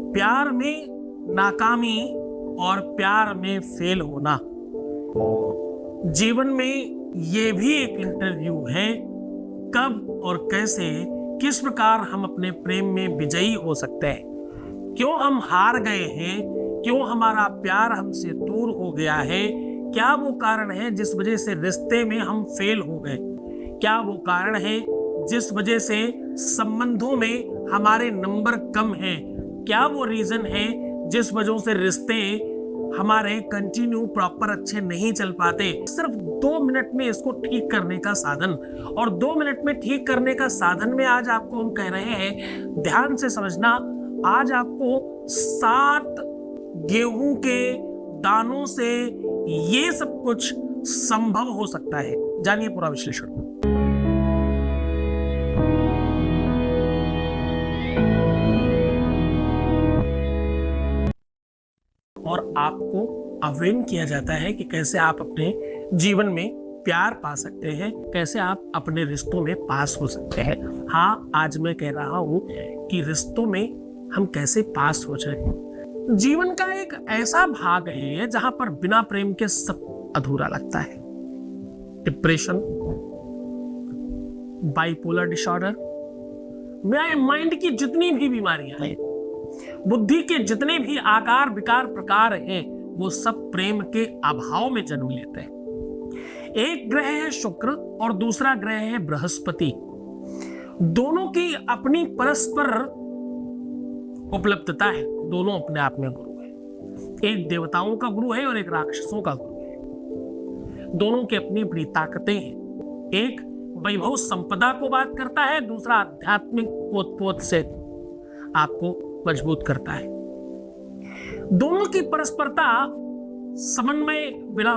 प्यार में नाकामी और प्यार में फेल होना। जीवन में ये भी एक इंटरव्यू है, कब और कैसे किस प्रकार हम अपने प्रेम में विजयी हो सकते हैं। क्यों हम हार गए हैं, क्यों हमारा प्यार हमसे दूर हो गया है, क्या वो कारण है जिस वजह से रिश्ते में हम फेल हो गए, क्या वो कारण है जिस वजह से संबंधों में हमारे नंबर कम हैं, क्या वो रीजन है जिस वजह से रिश्ते हमारे कंटिन्यू प्रॉपर अच्छे नहीं चल पाते। सिर्फ 2 मिनट में इसको ठीक करने का साधन, और 2 मिनट में ठीक करने का साधन में आज आपको हम कह रहे हैं, ध्यान से समझना। आज आपको 7 गेहूं के दानों से ये सब कुछ संभव हो सकता है। जानिए पूरा विश्लेषण। और आपको अवेयर किया जाता है कि कैसे आप अपने जीवन में प्यार पा सकते हैं, कैसे आप अपने रिश्तों में पास हो सकते हैं। हाँ, आज मैं कह रहा हूं कि रिश्तों में हम कैसे पास हो जाए। जीवन का एक ऐसा भाग है जहां पर बिना प्रेम के सब अधूरा लगता है। डिप्रेशन, बाइपोलर डिसऑर्डर, माइंड की जितनी भी बीमारियां हैं, बुद्धि के जितने भी आकार विकार प्रकार हैं, वो सब प्रेम के अभाव में जन्म लेते हैं। एक ग्रह है शुक्र और दूसरा ग्रह है बृहस्पति। दोनों की अपनी परस्पर उपलब्धता है, दोनों अपने आप में गुरु है। एक देवताओं का गुरु है और एक राक्षसों का गुरु है। दोनों की अपनी अपनी ताकतें हैं। एक वैभव संपदा को बात करता है, दूसरा आध्यात्मिक पोत से आपको मजबूत करता है। दोनों की परस्परता समन्वय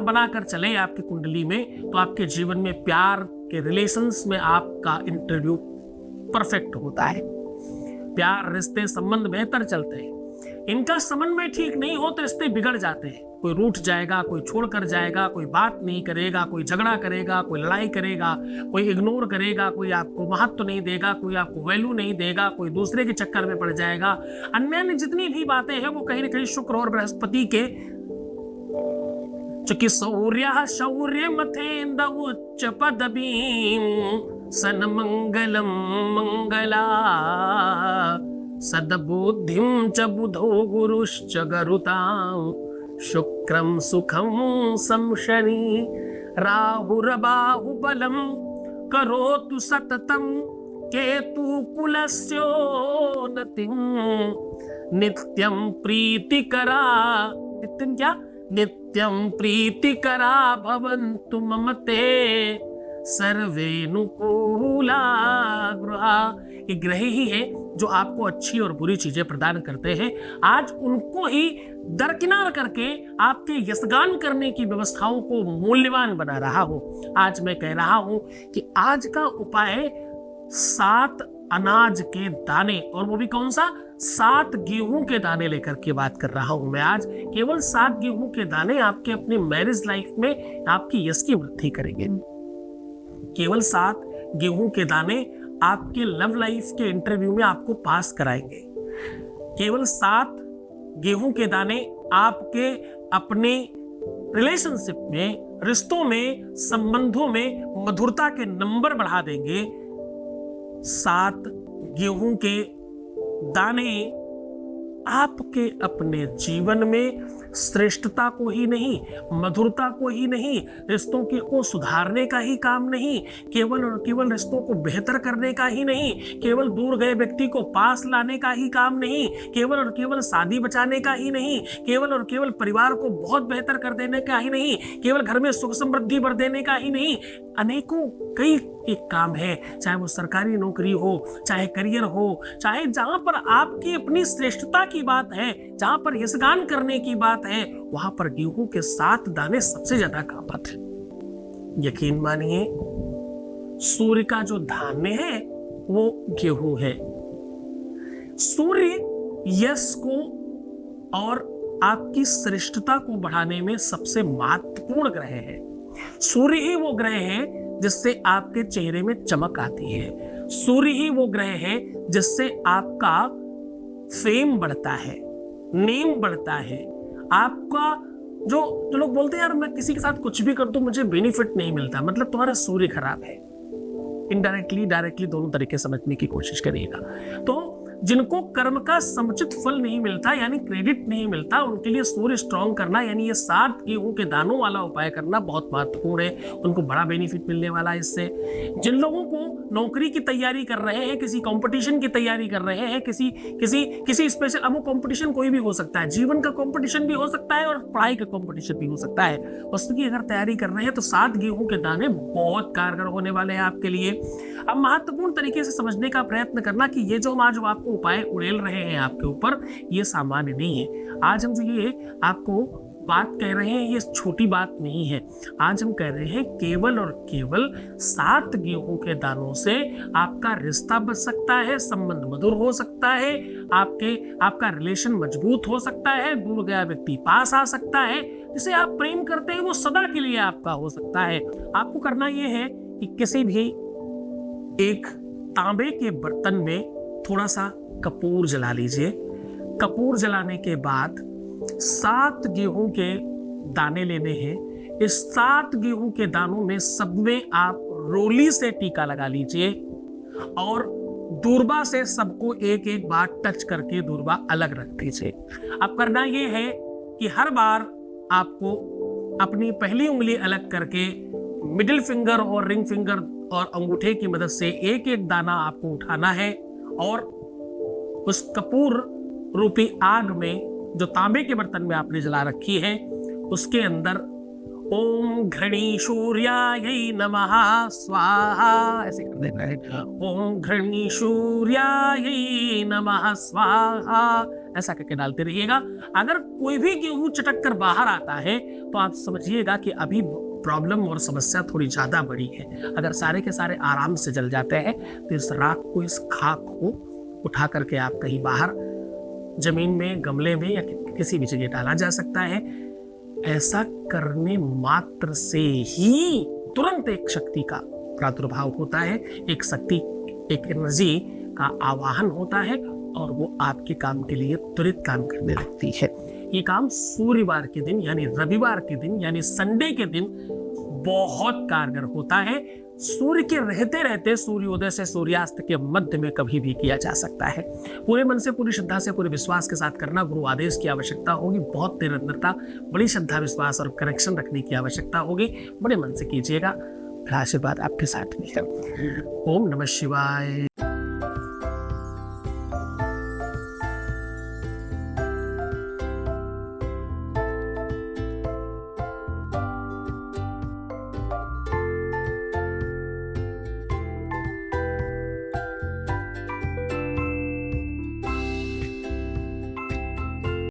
बनाकर चले आपकी कुंडली में, तो आपके जीवन में प्यार के रिलेशंस में आपका इंटरव्यू परफेक्ट होता है। प्यार, रिश्ते, संबंध बेहतर चलते हैं। इनका समन्वय ठीक नहीं हो तो रिश्ते बिगड़ जाते हैं। कोई रूठ जाएगा, कोई छोड़कर जाएगा, कोई बात नहीं करेगा, कोई झगड़ा करेगा, कोई लड़ाई करेगा, कोई इग्नोर करेगा, कोई आपको महत्व नहीं देगा, कोई आपको वैल्यू नहीं देगा, कोई दूसरे के चक्कर में पड़ जाएगा। अन्य जितनी भी बातें हैं वो कहीं ना कहीं शुक्र और बृहस्पति के चूंकि शौर्य मथेंद उच्च पदवीं सन मंगलम मंगला सद्बुद्धिं च बुधो गुरुश्च गरुतां शुक्रं सुखं संशनि राहुरबाहुबलं करोतु सततं केतु कुलस्योन्नतिं नित्यं प्रीतिकरा। नित्यं क्या? नित्यं प्रीतिकरा भवन्तु मम ते सर्वेनुकूला ग्रहा। ये ग्रह ही है जो आपको अच्छी और बुरी चीजें प्रदान करते हैं। आज उनको ही दरकिनार करके आपके यशगान करने की व्यवस्थाओं को मूल्यवान बना रहा हूं। आज मैं कह रहा हूं कि आज का उपाय 7 अनाज के दाने, और वो भी कौन सा? 7 गेहूं के दाने लेकर के बात कर रहा हूं मैं आज। केवल 7 गेहूं के दाने आपके अपने मैरिज लाइफ में आपकी यश की वृद्धि करेंगे। केवल 7 गेहूं के दाने आपके लव लाइफ के इंटरव्यू में आपको पास कराएंगे। केवल 7 गेहूं के दाने आपके अपने रिलेशनशिप में, रिश्तों में, संबंधों में मधुरता के नंबर बढ़ा देंगे। 7 गेहूं के दाने आपके अपने जीवन में श्रेष्ठता को ही नहीं, मधुरता को ही नहीं, रिश्तों को सुधारने का ही काम नहीं, केवल और केवल रिश्तों को बेहतर करने का ही नहीं, केवल दूर गए व्यक्ति को पास लाने का ही काम नहीं, केवल और केवल शादी बचाने का ही नहीं, केवल और केवल परिवार को बहुत बेहतर कर देने का ही नहीं, केवल घर में सुख समृद्धि भर देने का ही नहीं। अनेकों कई एक काम है, चाहे वो सरकारी नौकरी हो, चाहे करियर हो, चाहे जहां पर आपकी अपनी श्रेष्ठता की बात है, जहां पर यशगान करने की बात है, वहां पर गेहूं के 7 दाने सबसे ज्यादा काम आते हैं। यकीन मानिए, सूर्य का जो धान्य है वो गेहूं है। सूर्य यश को और आपकी श्रेष्ठता को बढ़ाने में सबसे महत्वपूर्ण ग्रह है। सूर्य ही वो ग्रह है जिससे आपके चेहरे में चमक आती है। सूर्य ही वो ग्रह है जिससे आपका फेम बढ़ता है, नेम बढ़ता है, आपका जो लोग बोलते हैं यार मैं किसी के साथ कुछ भी कर दूं मुझे बेनिफिट नहीं मिलता, मतलब तुम्हारा सूर्य खराब है। इनडायरेक्टली डायरेक्टली दोनों तरीके समझने की कोशिश करिएगा। तो जिनको कर्म का समुचित फल नहीं मिलता यानी क्रेडिट नहीं मिलता, उनके लिए सूर्य स्ट्रॉन्ग करना यानी ये 7 गेहूं के दानों वाला उपाय करना बहुत महत्वपूर्ण है। उनको बड़ा बेनिफिट मिलने वाला है इससे। जिन लोगों को नौकरी की तैयारी कर रहे हैं, किसी कंपटीशन की तैयारी कर रहे हैं, किसी स्पेशल, अब वो कंपटीशन कोई भी हो सकता है, जीवन का कंपटीशन भी हो सकता है और पढ़ाई का कंपटीशन भी हो सकता है, उसकी अगर तैयारी कर रहे हैं तो 7 गेहूं के दाने बहुत कारगर होने वाले हैं आपके लिए। अब महत्वपूर्ण तरीके से समझने का प्रयत्न करना कि ये जो आज आपको उपाय उड़ेल रहे हैं आपके ऊपर, ये सामान्य नहीं है। आज हम जो ये आपको बात कह रहे हैं ये छोटी बात नहीं है। आज हम कह रहे हैं केवल और केवल 7 गेहूं के दानों से आपका रिश्ता बच सकता है, संबंध मधुर हो सकता है, आपका रिलेशन मजबूत हो सकता है, दूर गया व्यक्ति पास आ सकता है, जिसे आप प्रेम करते हैं वो सदा के लिए आपका हो सकता है। आपको करना यह है कि किसी भी एक तांबे के बर्तन में थोड़ा सा कपूर जला लीजिए। कपूर जलाने के बाद 7 गेहूं के दाने लेने हैं। इस 7 गेहूं के दानों में सब में आप रोली से टीका लगा लीजिए और दूरबा से सबको एक एक बार टच करके दूरबा अलग रख दीजिए। अब करना यह है कि हर बार आपको अपनी पहली उंगली अलग करके मिडिल फिंगर और रिंग फिंगर और अंगूठे की मदद से एक एक दाना आपको उठाना है और उस कपूर रूपी आग में जो तांबे के बर्तन में आपने जला रखी है उसके अंदर ओम घृणी सूर्याय नमः स्वाहा ऐसे कर देना है। ओम घृणी सूर्याय नमः स्वाहा ऐसा करके डालते रहिएगा। अगर कोई भी गेहूं चटक कर बाहर आता है तो आप समझिएगा कि अभी प्रॉब्लम और समस्या थोड़ी ज्यादा बड़ी है। अगर सारे के सारे आराम से जल जाते हैं तो इस राख को, इस खाक को उठा करके आप कहीं बाहर जमीन में, गमले में या किसी भी जगह डाला जा सकता है। ऐसा करने मात्र से ही तुरंत एक शक्ति का प्रादुर्भाव होता है, एक शक्ति, एक एनर्जी का आवाहन होता है और वो आपके काम के लिए तुरंत काम करने लगती है। ये काम सूर्यवार के दिन यानी रविवार के दिन यानी संडे के दिन बहुत कारगर होता है। सूर्य के रहते रहते सूर्योदय से सूर्यास्त के मध्य में कभी भी किया जा सकता है। पूरे मन से, पूरी श्रद्धा से, पूरे विश्वास के साथ करना। गुरु आदेश की आवश्यकता होगी, बहुत निरंतरता, बड़ी श्रद्धा, विश्वास और कनेक्शन रखने की आवश्यकता होगी। बड़े मन से कीजिएगा, आशीर्वाद आपके साथ में है। ओम नमः शिवाय।